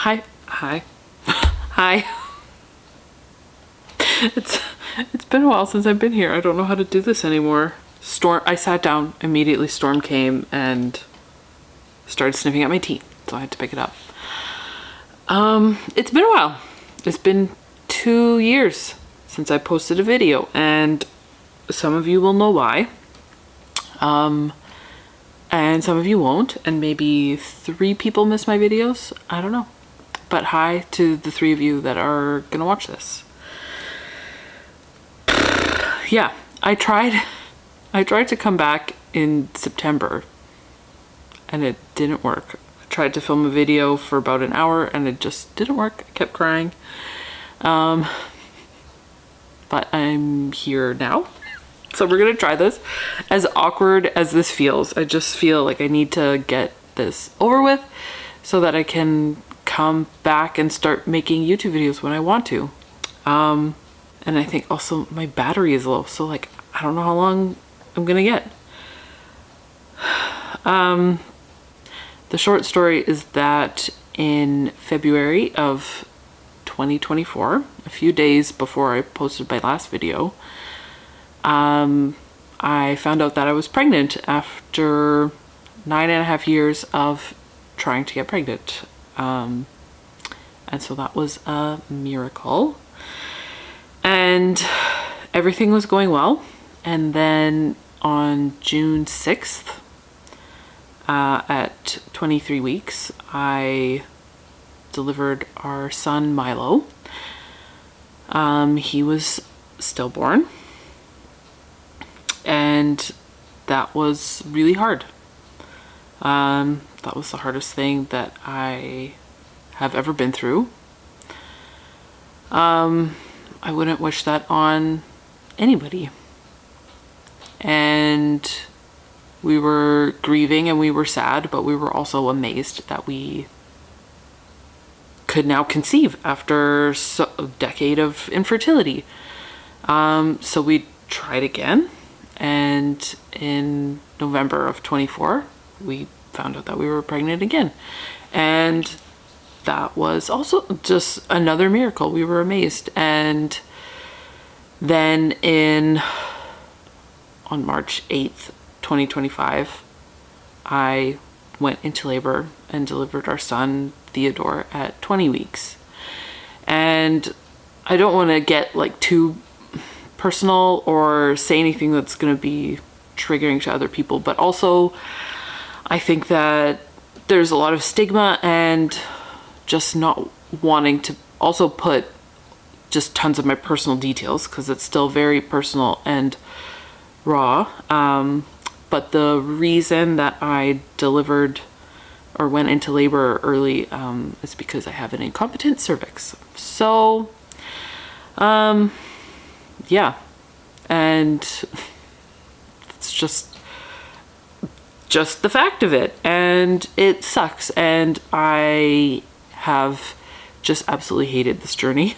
Hi. Hi. It's been a while since I've been here. I don't know how to do this anymore. I sat down, immediately Storm came and started sniffing at my teeth, so I had to pick it up. It's been a while. It's been 2 years since I posted a video, and some of you will know why. And some of you won't, and maybe 3 people miss my videos. I don't know. But hi to the 3 of you that are gonna watch this. Yeah, I tried to come back in September and it didn't work. I tried to film a video for about an hour and it just didn't work. I kept crying. But I'm here now. So we're gonna try this. As awkward as this feels, I just feel like I need to get this over with so that I can come back and start making YouTube videos when I want to. And I think also my battery is low, so like I don't know how long I'm gonna get. The short story is that in February of 2024, a few days before I posted my last video, I found out that I was pregnant after 9.5 years of trying to get pregnant. And so that was a miracle. And everything was going well. And then on June 6th, at 23 weeks, I delivered our son Milo. He was stillborn. And that was really hard. That was the hardest thing that I have ever been through. I wouldn't wish that on anybody. And we were grieving and we were sad, but we were also amazed that we could now conceive after a decade of infertility. So we tried again. And in November of 24, we found out that we were pregnant again. And that was also just another miracle. We were amazed. And then on March 8th, 2025, I went into labor and delivered our son, Theodore, at 20 weeks. And I don't want to get like too personal or say anything that's going to be triggering to other people, but also I think that there's a lot of stigma and just not wanting to also put just tons of my personal details because it's still very personal and raw. But the reason that I delivered or went into labor early is because I have an incompetent cervix. So yeah, and it's just the fact of it, and it sucks, and I have just absolutely hated this journey.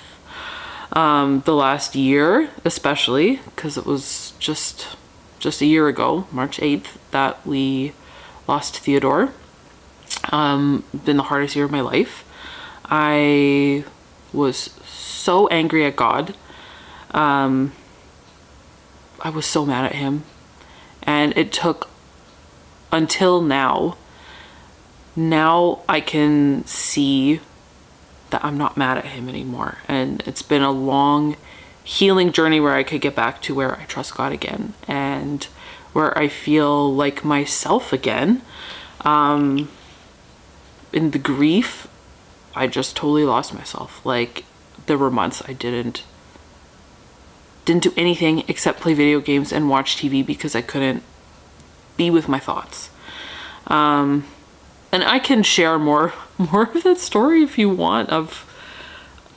The last year especially, because it was just a year ago, March 8th, that we lost Theodore. Been the hardest year of my life. I was so angry at God. I was so mad at him, and it took until now I can see that I'm not mad at him anymore, and it's been a long healing journey where I could get back to where I trust God again and where I feel like myself again. In the grief, I just totally lost myself. Like, there were months I didn't do anything except play video games and watch TV because I couldn't be with my thoughts. And I can share more of that story if you want of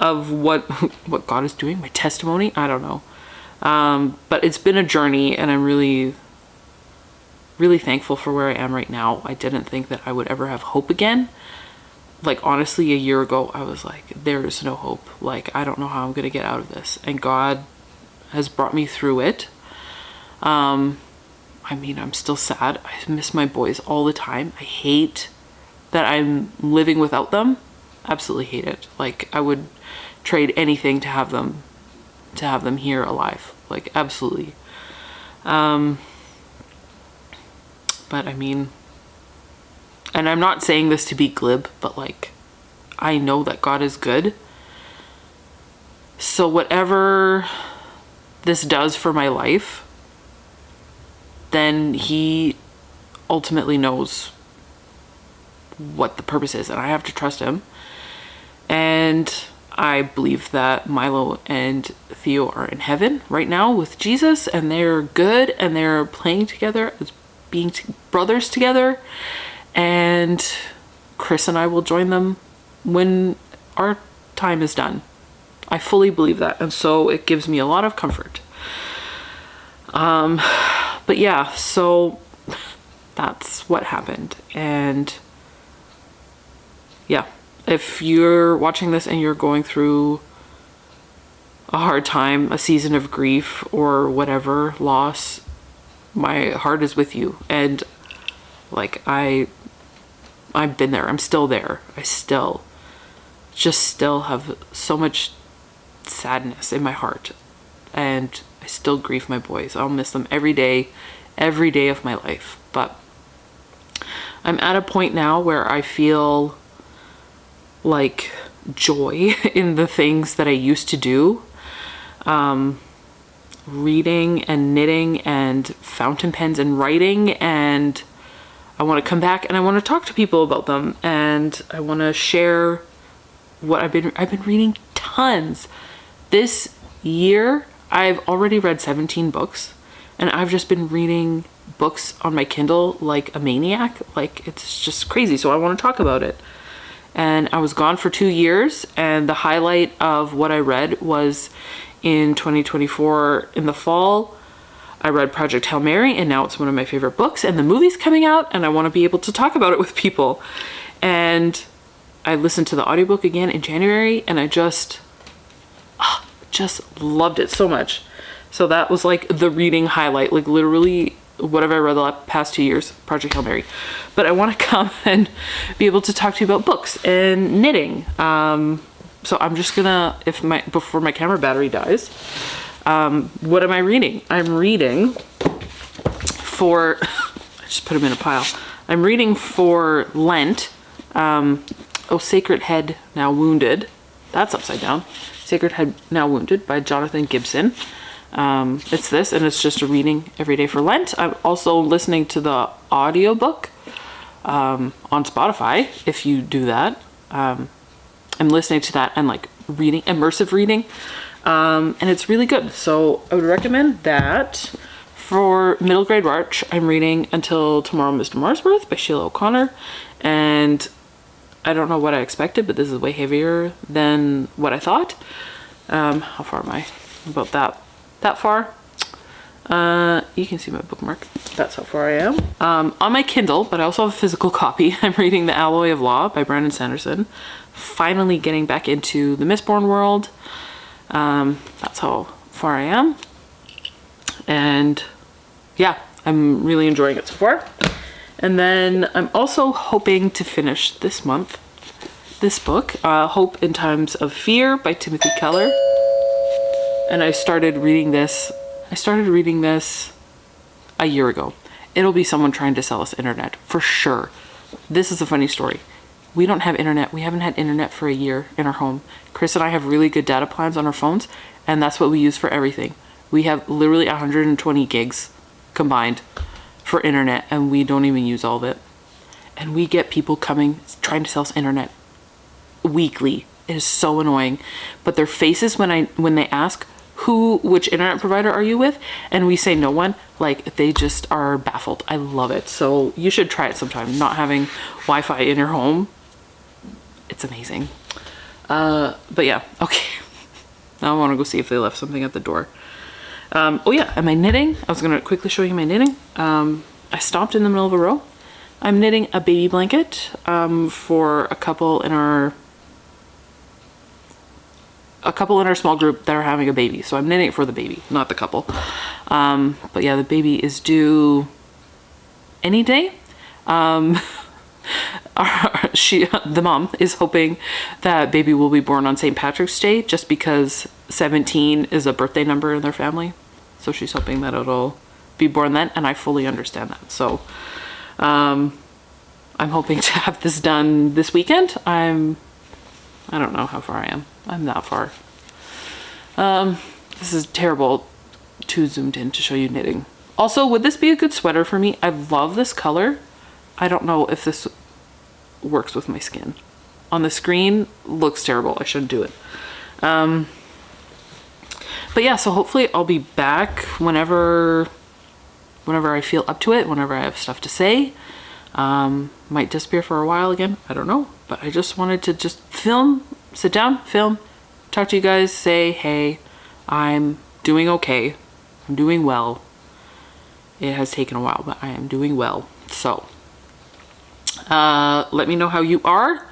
what God is doing, my testimony. I don't know. But it's been a journey, and I'm really, really thankful for where I am right now. I didn't think that I would ever have hope again. Like, honestly, a year ago, I was like, there is no hope. Like, I don't know how I'm going to get out of this. And God has brought me through it. I mean, I'm still sad. I miss my boys all the time. I hate that I'm living without them. Absolutely hate it. Like, I would trade anything to have them here alive. Like, absolutely. But I mean, and I'm not saying this to be glib, but like, I know that God is good. So whatever this does for my life, then he ultimately knows what the purpose is, and I have to trust him. And I believe that Milo and Theo are in heaven right now with Jesus, and they're good, and they're playing together as being brothers together. And Chris and I will join them when our time is done. I fully believe that, and so it gives me a lot of comfort. But yeah, so that's what happened. And yeah, if you're watching this and you're going through a hard time, a season of grief or whatever, loss, my heart is with you. And like, I've been there. I'm still there. I still have so much sadness in my heart, and I still grieve my boys. I'll miss them every day of my life. But I'm at a point now where I feel like joy in the things that I used to do. Reading and knitting and fountain pens and writing, and I want to come back and I want to talk to people about them, and I want to share what I've been reading tons. This year I've already read 17 books, and I've just been reading books on my Kindle like a maniac. Like, it's just crazy. So I want to talk about it. And I was gone for 2 years, and the highlight of what I read was in 2024 in the fall. I read Project Hail Mary, and now it's one of my favorite books, and the movie's coming out, and I want to be able to talk about it with people. And I listened to the audiobook again in January, and I just loved it so much. So that was like the reading highlight, like literally what have I read the past 2 years? Project Hail Mary. But I want to come and be able to talk to you about books and knitting. So I'm just gonna, before my camera battery dies, what am I reading? I'm reading for, I just put them in a pile. I'm reading for Lent, Oh Sacred Head Now Wounded. That's upside down. Sacred Head Now Wounded by Jonathan Gibson. It's this, and it's just a reading every day for Lent. I'm also listening to the audiobook on Spotify, if you do that. I'm listening to that and like reading, immersive reading, and it's really good. So I would recommend that. For middle grade March, I'm reading Until Tomorrow Mr. Marsworth by Sheila O'Connor, and I don't know what I expected, but this is way heavier than what I thought. How far am I? About that far. You can see my bookmark. That's how far I am. On my Kindle, but I also have a physical copy. I'm reading The Alloy of Law by Brandon Sanderson. Finally getting back into the Mistborn world. That's how far I am. And yeah, I'm really enjoying it so far. And then I'm also hoping to finish this month this book, Hope in Times of Fear by Timothy Keller. And I started reading this a year ago. It'll be someone trying to sell us internet for sure. This is a funny story. We don't have internet. We haven't had internet for a year in our home. Chris and I have really good data plans on our phones, and that's what we use for everything. We have literally 120 gigs combined for internet, and we don't even use all of it. And we get people coming, trying to sell us internet weekly. It is so annoying. But their faces when they ask, which internet provider are you with? And we say no one, like they just are baffled. I love it. So you should try it sometime. Not having Wi-Fi in your home, it's amazing. But yeah, okay. Now I want to go see if they left something at the door. Oh yeah, and my knitting. I was going to quickly show you my knitting. I stopped in the middle of a row. I'm knitting a baby blanket for a couple in our small group that are having a baby. So I'm knitting it for the baby, not the couple. But yeah, the baby is due any day. the mom is hoping that baby will be born on St. Patrick's Day, just because 17 is a birthday number in their family. So she's hoping that it'll be born then, and I fully understand that. So I'm hoping to have this done this weekend. I don't know how far I am. I'm not far. This is terrible too zoomed in to show you knitting. Also, would this be a good sweater for me? I love this color. I don't know if this works with my skin. On the screen, looks terrible. I shouldn't do it. But yeah, so hopefully I'll be back whenever I feel up to it, whenever I have stuff to say. Might disappear for a while again. I don't know. But I just wanted to just film, sit down, film, talk to you guys, say, hey, I'm doing okay. I'm doing well. It has taken a while, but I am doing well. So, let me know how you are.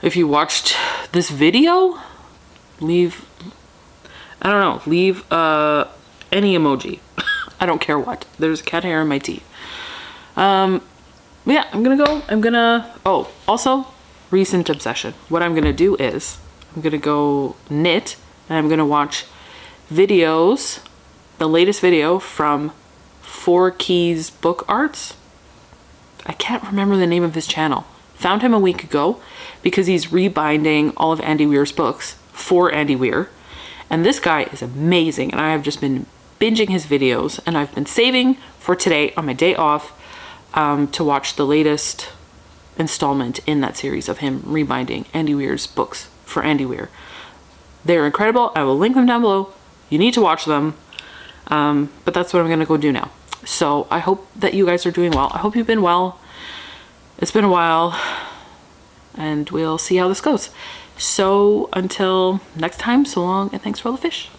If you watched this video, leave any emoji. I don't care what. There's cat hair in my tea. Yeah, oh, also, recent obsession. What I'm gonna do is, I'm gonna go knit, and I'm gonna watch videos, the latest video from 4 Keys Book Arts. I can't remember the name of his channel. Found him a week ago because he's rebinding all of Andy Weir's books for Andy Weir. And this guy is amazing, and I have just been binging his videos, and I've been saving for today on my day off to watch the latest installment in that series of him rebinding Andy Weir's books for Andy Weir. They're incredible. I will link them down below. You need to watch them. But that's what I'm gonna go do now. So I hope that you guys are doing well. I hope you've been well. It's been a while, and we'll see how this goes. So until next time, so long, and thanks for all the fish.